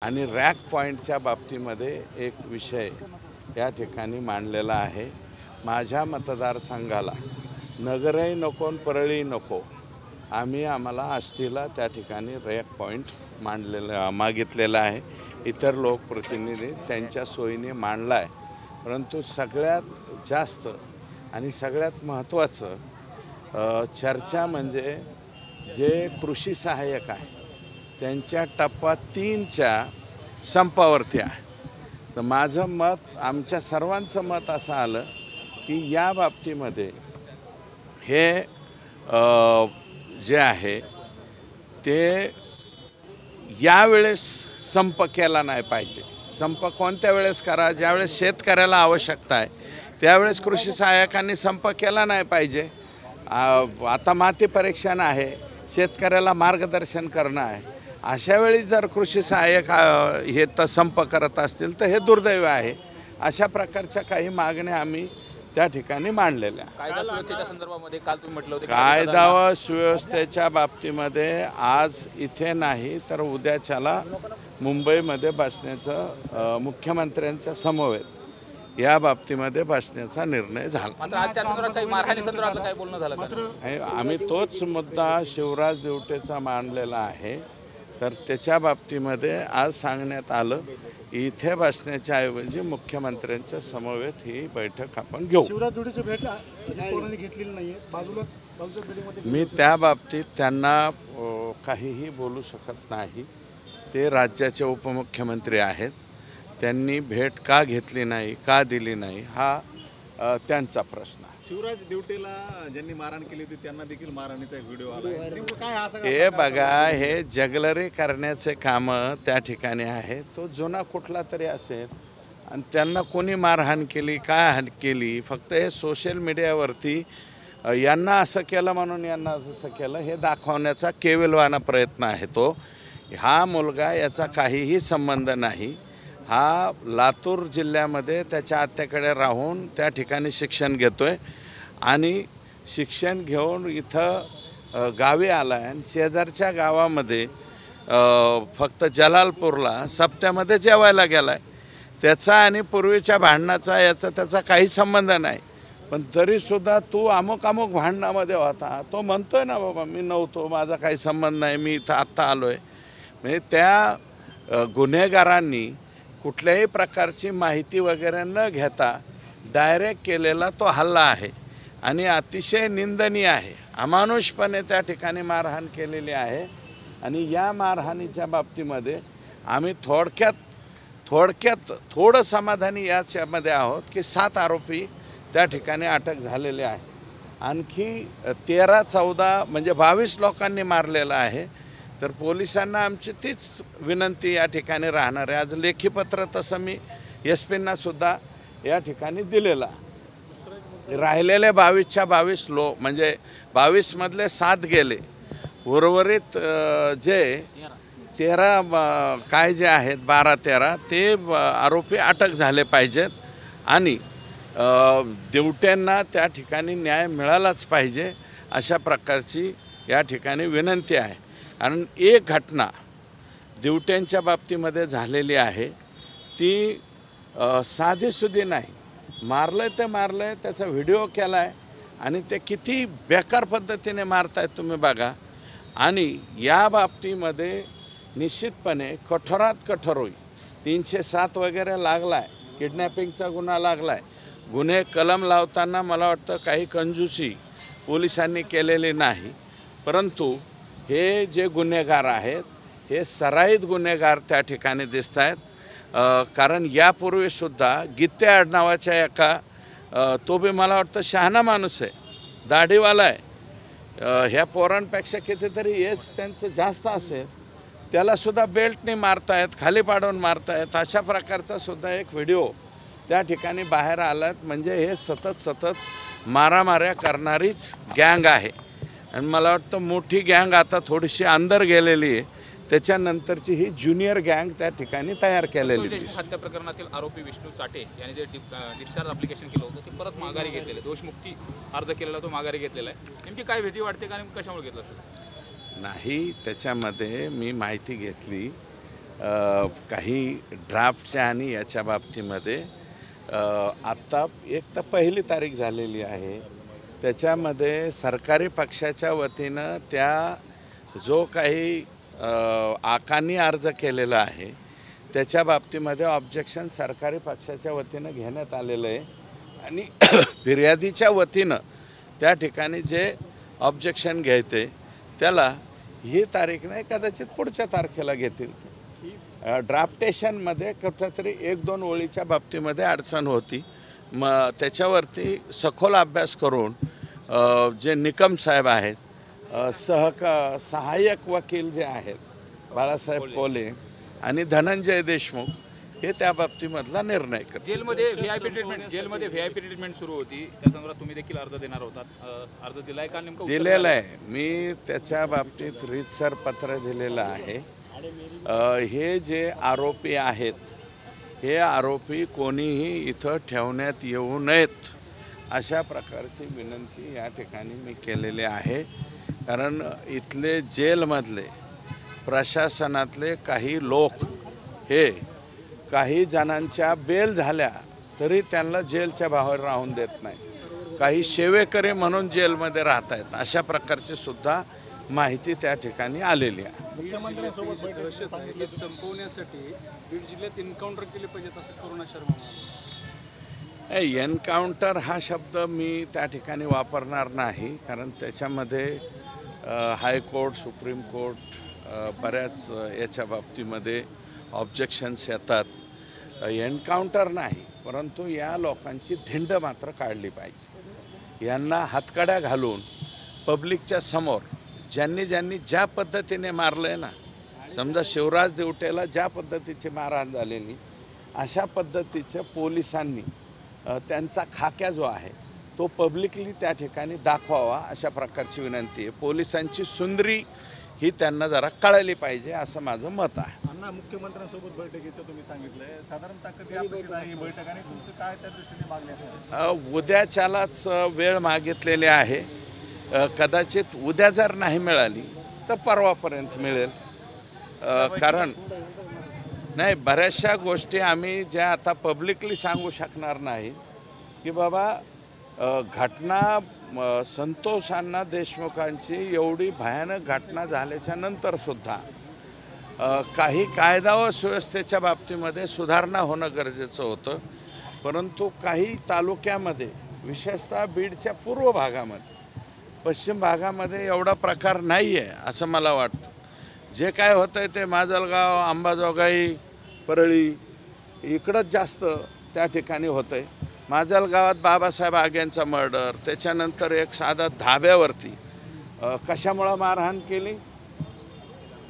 आणि रॅक पॉईंटच्या बाबतीमध्ये एक विषय या ठिकाणी मांडलेला आहे। माझ्या मतदारसंघाला नगरही नको परळी नको, आम्हाला आष्टीला त्या ठिकाणी रॅक पॉईंट मागितलेला आहे। इतर लोकप्रतिनिधी त्यांच्या सोयीने मांडला आहे, परंतु सगळ्यात जास्त आणि सगळ्यात महत्त्वाचं चर्चा म्हणजे जे कृषी सहाय्यक आहे त्यांच्या टप्पा 3च्या संपावरती आहे। तर माझं मत, आमच्या सर्वांचं मत असं आलं की या बाबतीमध्ये हे जे आहे ते यावेळेस संप केला नाही पाहिजे। संप कोणत्या वेळेस करा, ज्यावेळेस शेतकऱ्याला आवश्यकता आहे त्यावेळेस कृषी सहाय्यकांनी संप केला नाही पाहिजे। आता माती परीक्षण आहे, शेतकऱ्याला मार्गदर्शन करणं आहे, अशा वेळी जर कृषी सहाय्यक हे तर संप करत असतील तर हे दुर्दैव आहे। अशा प्रकारच्या काही मागण्या आम्ही त्या ठिकाणी मांडलेल्या। कायदा सुव्यवस्थेच्या संदर्भामध्ये काल तुम्ही म्हटलं होतं कायदा व सुव्यवस्थेच्या बाबतीमध्ये आज इथे नाही तर उद्याच्याला मुंबईमध्ये बसण्याचं मुख्यमंत्र्यांच्या समवेत या बाबतीमध्ये बसण्याचा निर्णय झाला। मात्र आज त्या संदर्भात काही मारहाणी संदर्भात काय बोलणं झालं का? आम्ही तोच मुद्दा शिवराज देवटेचा मांडलेला आहे। तर त्याच्या बाबतीमध्ये आज सांगण्यात आलं इथे बसण्याच्या ऐवजी मुख्यमंत्र्यांच्या समवेत ही बैठक आपण घेऊ। शिवराज देवटेची भेट घेतलेली नाहीये, बाजूला मी त्या बाबतीत त्यांना काहीही बोलू शकत नाही। ते राज्याचे उपमुख्यमंत्री आहेत, त्यांनी भेट का घेतली नाही, का दिली नाही हा त्यांचा प्रश्न आहे। शिवराज देवटेला ज्यांनी मारहाण केली होती त्यांना देखील मारहाणीचा एक व्हिडिओ आला। हे बघा, हे जगलरी करण्याचे काम त्या ठिकाणी आहे। तो जुना कुठला तरी असेल आणि त्यांना कोणी मारहाण केली, काय केली, फक्त हे सोशल मीडियावरती यांना असं केलं म्हणून यांना असं केलं हे दाखवण्याचा केविलवाना प्रयत्न आहे। तो हा मुलगा याचा काहीही संबंध नाही। हा लातूर जिल्ह्यामध्ये त्याच्या आत्याकडे राहून त्या ठिकाणी शिक्षण घेतोय आणि शिक्षण घेऊन इथं गावी आला आहे आणि शेजारच्या गावामध्ये फक्त जलालपूरला सप्त्यामध्ये जेवायला गेला आहे। त्याचा आणि पूर्वीच्या भांडणाचा याचा त्याचा काही संबंध नाही, पण तरीसुद्धा तू अमुक भांडणामध्ये होता, तो म्हणतोय ना बाबा मी नव्हतो, माझा काही संबंध नाही, मी इथं आत्ता आलो आहे। म्हणजे त्या गुन्हेगारांनी कुठल्याही प्रकारची माहिती वगैरे न घेता डायरेक्ट केलेला तो हल्ला आहे आणि अतिशय निंदनीय आहे। अमानुषपणे त्या ठिकाणी मारहाण केलेली आहे आणि या मारहाणीच्या बाबतीमध्ये आम्ही थोडक्यात थोडं समाधानी याच्यामध्ये आहोत की 7 आरोपी त्या ठिकाणी अटक झालेले आहे। आणखी 13-14 म्हणजे 22 लोकांनी मारलेलं आहे। तर पोलिसांना आमची तीच विनंती या ठिकाणी राहणार आहे। आज लेखीपत्र तसं मी SP सुद्धा या ठिकाणी दिलेला। राहिलेले 22च्या 22 म्हणजे 22 मधले 7 गेले, उर्वरित जे 13 काय जे आहेत 12-13 ते आरोपी अटक झाले पाहिजेत आणि देवट्यांना त्या ठिकाणी न्याय मिळालाच पाहिजे अशा प्रकारची या ठिकाणी विनंती आहे। कारण एक घटना देवट्यांच्या बाबतीमध्ये झालेली आहे ती साधीसुधी नाही। मारलं ते मारलं, त्याचा व्हिडिओ केला आहे आणि ते किती बेकार पद्धतीने मारतायत तुम्ही बघा। आणि या बाबतीमध्ये निश्चितपणे कठोरात कठोर होईल। 307 वगैरे लागला आहे, किडनॅपिंगचा गुन्हा लागला आहे। गुन्हे कलम लावताना मला वाटतं काही कंजूसी पोलिसांनी केलेली नाही, परंतु हे जे गुन्हेगार आहेत हे सराईत गुन्हेगार त्या ठिकाणी दिसत आहेत। कारण यापूर्वीसुद्धा गित्ते आडनावाच्या एका तो बी मला वाटतं शहाणा माणूस आहे, दाढीवाला आहे, ह्या पोरांपेक्षा कितीतरी एज त्यांचं जास्त असेल, त्यालासुद्धा बेल्टने मारतायत, खाली पाडून मारतायत। अशा प्रकारचा सुद्धा एक व्हिडिओ त्या ठिकाणी बाहेर आलात। म्हणजे हे सतत मारामाऱ्या करणारीच गँग आहे आणि मला वाटतं मोठी गँग आता थोडीशी अंदर गेलेली आहे, त्याच्यानंतरची ही ज्युनियर गँग त्या ठिकाणी तयार केलेली आहे। हत्या प्रकरणातील आरोपी विष्णू चाटे यांनी जे डिस्चार्ज ॲप्लिकेशन केलं होतं ते परत माघारी घेतलेलं, दोषमुक्ती अर्ज केलेला तो माघारी घेतलेला आहे। नेमकी काय भीती वाटते का, कशामुळे घेतलं असेल? नाही, त्याच्यामध्ये मी माहिती घेतली काही ड्राफ्टच्या आणि याच्या बाबतीमध्ये आत्ता एक तर 1 तारीख झालेली आहे, त्याच्यामध्ये सरकारी पक्षाच्या वतीनं त्या जो काही आकानी अर्ज केलेला आहे त्याच्या बाबतीमध्ये ऑब्जेक्शन सरकारी पक्षाच्या वतीनं घेण्यात आलेलं आहे आणि फिर्यादीच्या वतीनं त्या ठिकाणी जे ऑब्जेक्शन घ्यायचे त्याला ही तारीख नाही, कदाचित पुढच्या तारखेला घेतील. ड्राफ्टेशनमध्ये कुठंतरी 1-2 ओळीच्या बाबतीमध्ये अडचण होती, मग त्याच्यावरती सखोल अभ्यास करून जे निकम साहेब आहेत, सहाय्यक वकील जे आहेत बाळासाहेब कोले आणि धनंजय देशमुख, हे त्या बाबतीमधला निर्णय करतात. जेलमध्ये व्हीआयपी ट्रीटमेंट सुरू होती, त्या संदर्भात तुम्ही देखील अर्ज देणार होतात. अर्ज दिलाय का? नेमकं दिलेलं आहे. मी त्याच्या बाबतीत रीतसर पत्र दिलेलं आहे. हे जे आरोपी आहेत, हे आरोपी कोणीही इथं ठेवण्यात येऊ नयेत अशा प्रकारची विनंती या ठिकाणी मी केलेली आहे. कारण इथले जेलमधले प्रशासनातले काही लोक हे काही जणांच्या बेल झाल्या तरी त्यांना जेलच्या बाहेर राहून देत नाही, काही सेवेकरी म्हणून जेलमध्ये राहत आहेत, अशा प्रकारची सुद्धा माहिती त्या ठिकाणी आलेली आहे. मुख्यमंत्र्यांसोबत बैठक संपवण्यासाठी बीड जिल्ह्यात एन्काउंटर केले पाहिजेत असं करुणा शर्मा म्हणाले. एन्काउंटर हा शब्द मी त्या ठिकाणी वापरणार नाही, कारण त्याच्यामध्ये हायकोर्ट, सुप्रीम कोर्ट बऱ्याच याच्या बाबतीमध्ये ऑब्जेक्शन्स येतात. एन्काउंटर नाही, परंतु या लोकांची धिंड मात्र काढली पाहिजे. यांना हातकड्या घालून पब्लिकच्या समोर ज्यांनी ज्या पद्धतीने मारलं आहे ना, समजा शिवराज देवटेला ज्या पद्धतीची मारहाण झालेली, अशा पद्धतीचं पोलिसांनी त्यांचा खाक्या जो आहे तो पब्लिकली त्या ठिकाणी दाखवावा, अशा प्रकारची विनंती आहे. पोलिसांची सुंदरी ही त्यांना जरा कळली पाहिजे असं माझं मत आहे. अण्णा, मुख्यमंत्र्यांसोबत बैठकीचं तुम्ही सांगितलंय, साधारणतः कधी अपेक्षित आहे ही बैठक आणि तुमचं काय त्या दृष्टीने मागणी आहे? उद्याच्यालाच वेळ मागितलेली आहे. कदाचित उद्या जर नाही मिळाली तर परवापर्यंत मिळेल. कारण नाही, बऱ्याचशा गोष्टी आम्ही ज्या आता पब्लिकली सांगू शकणार नाही की बाबा घटना संतोष देशमुखांची एवढी भयानक घटना झाल्याच्या नंतरसुद्धा काही कायदा व सुव्यवस्थेच्या बाबतीमध्ये सुधारणा होणं गरजेचं होतं, परंतु काही तालुक्यामध्ये विशेषतः बीडच्या पूर्व भागामध्ये, पश्चिम भागामध्ये एवढा प्रकार नाही आहे असं मला वाटतं. जे काय होतं आहे ते माजलगाव, अंबाजोगाई, परळी इकडंच जास्त त्या ठिकाणी होतं आहे. माजलगावात बाबासाहेब आग्यांचा मर्डर, त्याच्यानंतर एक साधा धाब्यावरती कशामुळं मारहाण केली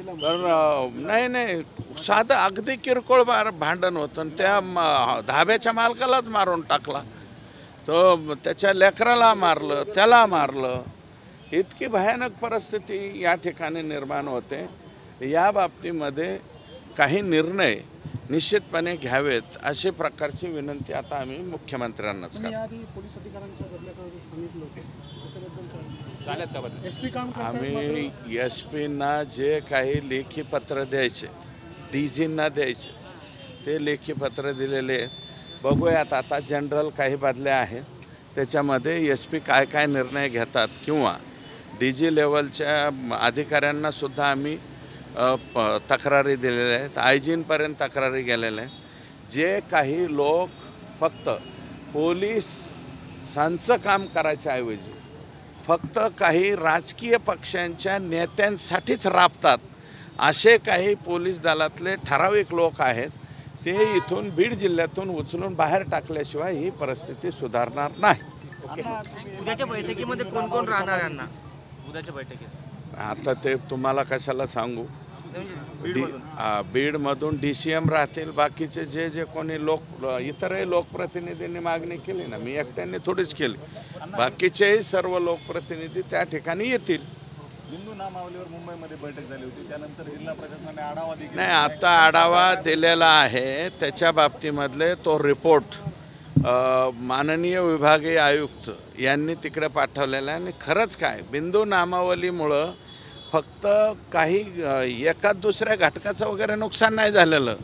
तर नाही साधं अगदी किरकोळ भांडण होतं आणि त्या धाब्याच्या मालकालाच मारून टाकला, तो त्याच्या लेकराला मारलं, त्याला मारलं. इतकी भयानक परिस्थिती या ठिकाणी निर्माण होते. या बाबतीमध्ये काही निर्णय निश्चितपणे घ्यावेत अशी प्रकारची विनंती आता आम्ही मुख्यमंत्र्यांनाच करतो. याआधी पोलीस अधिकाऱ्यांच्या बदल्याकडे सांगितलं होतं, झाल्यात का बदल? एसपी काम करतात, आम्ही एसपींना जे काही लेखी पत्र द्यायचे, डीजींना द्यायचे, ते लेखी पत्र दिलेले आहेत. बघूयात आता जनरल काही बदल्या आहेत, त्याच्यामध्ये एसपी काय काय निर्णय घेतात, किंवा डीजी लेवलच्या अधिकाऱ्यांना सुद्धा आम्ही तक्रारी दिलेल्या आहेत, आयजींपर्यंत तक्रारी गेलेल्या आहेत. जे काही लोक फक्त पोलिसांचं काम करायच्या ऐवजी फक्त काही राजकीय पक्षांच्या नेत्यांसाठीच राबतात, असे काही पोलीस दलातले ठराविक लोक आहेत, ते इथून बीड जिल्ह्यातून उचलून बाहेर टाकल्याशिवाय ही परिस्थिती सुधारणार नाही. उद्याच्या बैठकीमध्ये कोण कोण राहणार यांना? उद्याच्या बैठकीत आता ते तुम्हाला कशाला सांगू. बीडमधून DCM राहतील, बाकीचे जे कोणी इतरही लोकप्रतिनिधींनी मागणी केली ना, मी एकट्याने थोडीच केली, बाकीचेही सर्व लोकप्रतिनिधी त्या ठिकाणी येतील. हिंदू नामावलीवर मुंबईमध्ये बैठक झाली होती, त्यानंतर जिल्हा प्रशासनाने आढावा देखील नाही, आता आढावा दिलेला आहे. त्याच्या बाबतीमधले तो रिपोर्ट माननीय विभागीय आयुक्त यांनी तिकडे पाठवलेला आहे. आणि खरंच काय, बिंदू नामावलीमुळं फक्त काही एका दुसऱ्या घटकाचं वगैरे नुकसान नाही झालेलं,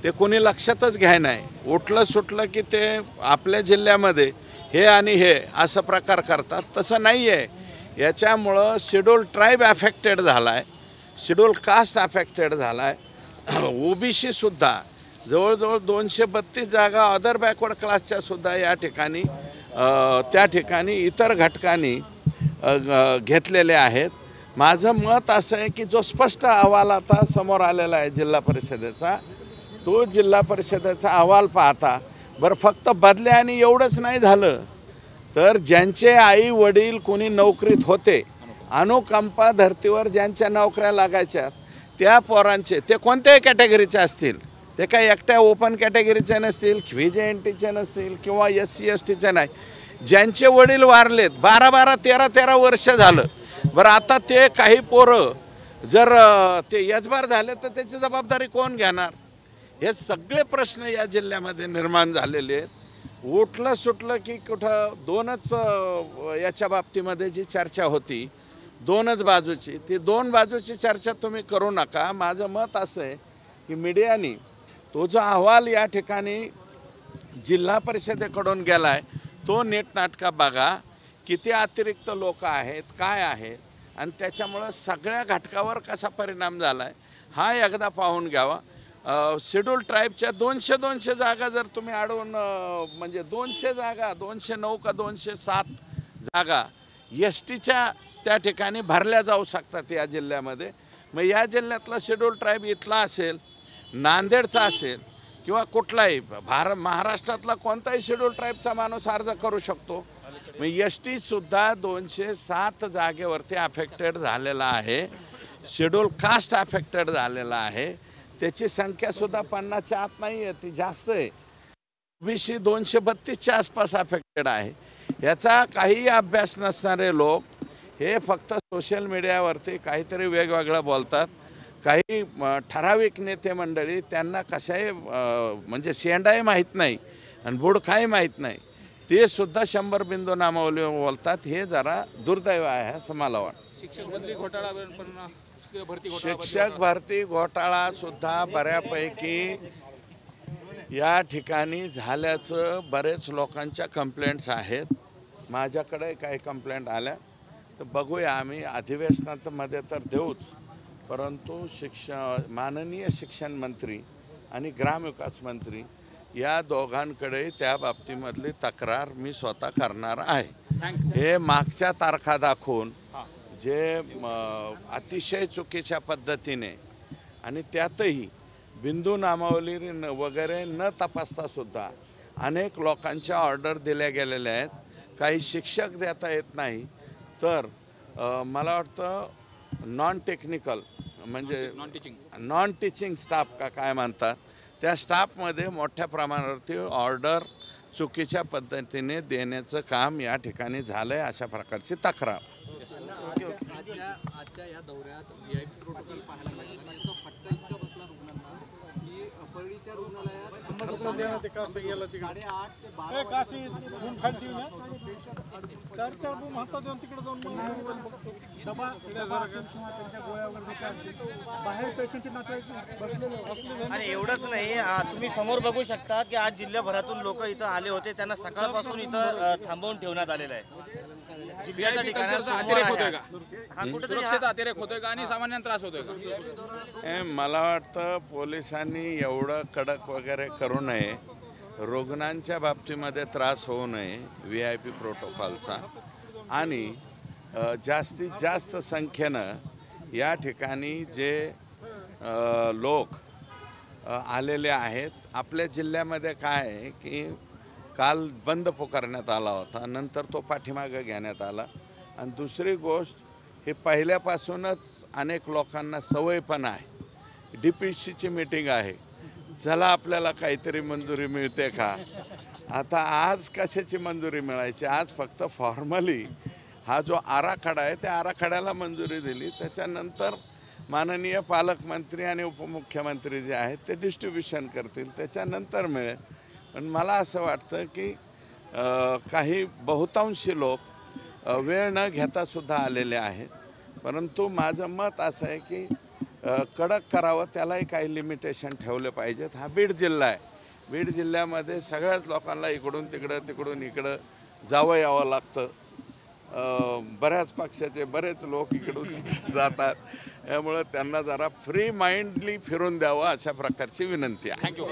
ते कोणी लक्षातच घ्याय नाही. उठलं सुटलं की ते आपल्या जिल्ह्यामध्ये हे आणि हे असं प्रकार करतात. तसं नाही आहे. याच्यामुळं शेड्यूल ट्राईब अफेक्टेड झाला आहे, शेड्यूल कास्ट अफेक्टेड झाला आहे. OBC-सुद्धा जवळजवळ 232 जागा अदर बॅकवर्ड क्लासच्या सुद्धा या ठिकाणी त्या ठिकाणी इतर घटकांनी घेतलेले आहेत. माझं मत असं आहे की जो स्पष्ट अहवाल आता समोर आलेला आहे जिल्हा परिषदेचा, तो जिल्हा परिषदेचा अहवाल पाहता बरं फक्त बदल्या आणि एवढंच नाही झालं तर ज्यांचे आई वडील कोणी नोकरीत होते, अनुकंपा धर्तीवर ज्यांच्या नोकऱ्या लागायच्या त्या पोरांचे, ते कोणत्याही कॅटेगरीचे असतील, ते काही एकट्या ओपन कॅटेगरीचे नसतील, VJNTचे नसतील किंवा SC STचे नाही, ज्यांचे वडील वारलेत 12-12 13-13 वर्ष झालं, बरं आता ते काही पोरं जर ते यजबार झाले तर त्याची जबाबदारी कोण घेणार? हे सगळे प्रश्न या जिल्ह्यामध्ये निर्माण झालेले आहेत. उठलं सुटलं की कुठं दोनच याच्या बाबतीमध्ये जी चर्चा होती, दोनच बाजूची, ती दोन बाजूची चर्चा तुम्ही करू नका. माझं मत असं आहे की मीडियानी तो जो अहवाल या ठिकाणी जिल्हा परिषदेकडून गेला आहे तो नीटनाटका बघा, किती अतिरिक्त लोक आहेत, काय आहेत आणि त्याच्यामुळं सगळ्या घटकावर कसा परिणाम झाला आहे हा एकदा पाहून घ्यावा. शेड्यूल ट्राईबच्या 200 जागा जर तुम्ही अडवून म्हणजे 200 जागा 209 का 207 जागा STच्या त्या ठिकाणी भरल्या जाऊ शकतात या जिल्ह्यामध्ये. मग या जिल्ह्यातला शेड्यूल ट्राईब इथला असेल, नांदेडचा असेल किंवा कुठलाही महाराष्ट्रातला कोणताही शेड्यूल ट्राईबचा माणूस अर्ज करू शकतो. मग STसुद्धा 207 जागेवरती अफेक्टेड झालेला आहे, शेड्यूल कास्ट अफेक्टेड झालेला आहे. त्याची संख्यासुद्धा 50च्या आत नाही आहे, ती जास्त आहे. OBC 232च्या आसपास अफेक्टेड आहे. याचा काही अभ्यास नसणारे लोक हे फक्त सोशल मीडियावरती काहीतरी वेगवेगळं बोलतात. काही ठराविक नेते मंडळी त्यांना कशाही म्हणजे शेंडाही माहीत नाही आणि बुडखाही माहीत नाही, ते सुद्धा 100 बिंदू नामावली बोलतात. हे जरा दुर्दैव आहे असं मला वाटतं. शिक्षक बदली घोटाळा शिक्षक भरती घोटाळा सुद्धा बऱ्यापैकी या ठिकाणी झाल्याचं बरेच लोकांच्या कंप्लेंट्स आहेत. माझ्याकडे काही कंप्लेंट आल्या तर बघूया, आम्ही अधिवेशनामध्ये तर देऊच, परंतु माननीय शिक्षण मंत्री आणि ग्रामविकास मंत्री या दोघांकडे त्या बाबतीमधली तक्रार मी स्वतः करणार आहे. हे मागच्या तारखा दाखवून जे अतिशय चुकीच्या पद्धतीने आणि त्यातही बिंदू नामावली वगैरे न तपासता सुद्धा अनेक लोकांच्या ऑर्डर दिल्या गेलेल्या आहेत. काही शिक्षक देता येत नाही तर मला वाटतं नॉन टेक्निकल म्हणजे नॉन टीचिंग स्टाफ का काय म्हणतात, त्या स्टाफमध्ये मोठ्या प्रमाणावरती ऑर्डर चुकीच्या पद्धतीने देण्याचं काम या ठिकाणी झालं आहे, अशा प्रकारची तक्रार. आजच्या या दौऱ्यात VIP प्रोटोकॉल पाहायला मिळाला आणि तो फटका इतका बसला रुग्णांना की परळीच्या रुग्णालयात 8:30 ते 4 रूम हातात देऊन तिकडे जाऊन डबा असेल किंवा त्यांच्या गोळ्या वगैरे असतील बाहेर पेशंटचे नातेवाईक बसलेले. आणि एवढंच नाही, तुम्ही समोर बघू शकता की आज जिल्ह्याभरातून लोक इथं आले होते, त्यांना सकाळपासून इथं थांबवून ठेवण्यात आलेलं आहे. जिल्ह्याच्या ठिकाणी सुरक्षेचा अतिरेक होतोय का आणि सामान्यांना त्रास होतोय का? मला वाटतं पोलिसांनी एवढं कडक वगैरे करू नये, रुग्णांच्या बाबतीमध्ये त्रास होऊ नये VIP प्रोटोकॉलचा, आणि जास्तीत जास्त संख्येनं या ठिकाणी जे लोक आलेले आहेत. आपल्या जिल्ह्यामध्ये काय आहे की काल बंद पुकारण्यात आला होता, नंतर तो पाठीमागं घेण्यात आला. आणि दुसरी गोष्ट, हे पहिल्यापासूनच अनेक लोकांना सवय पण आहे, DPCची मीटिंग आहे, चला आपल्याला काहीतरी मंजुरी मिळते का. आता आज कशाची मंजुरी मिळायची, आज फक्त फॉर्मली हा जो आराखडा आहे त्या आराखड्याला मंजुरी दिली. त्याच्यानंतर माननीय पालकमंत्री आणि उपमुख्यमंत्री जे आहेत ते डिस्ट्रीब्युशन करतील, त्याच्यानंतर मिळेल. पण मला असं वाटतं की काही बहुतांशी लोक वेळ न घेता सुद्धा आलेले आहेत. परंतु माझं मत असं आहे की कडक करावं, त्यालाही काही लिमिटेशन ठेवले पाहिजेत. हा बीड जिल्हा आहे. बीड जिल्ह्यामध्ये सगळ्याच लोकांना इकडून तिकडं तिकडून इकडं जावं यावं लागतं. बऱ्याच पक्षाचे बरेच लोक इकडून तिकडे जातात, त्यामुळं त्यांना जरा फ्री माइंडली फिरून द्यावं अशा प्रकारची विनंती आहे. थँक्यू.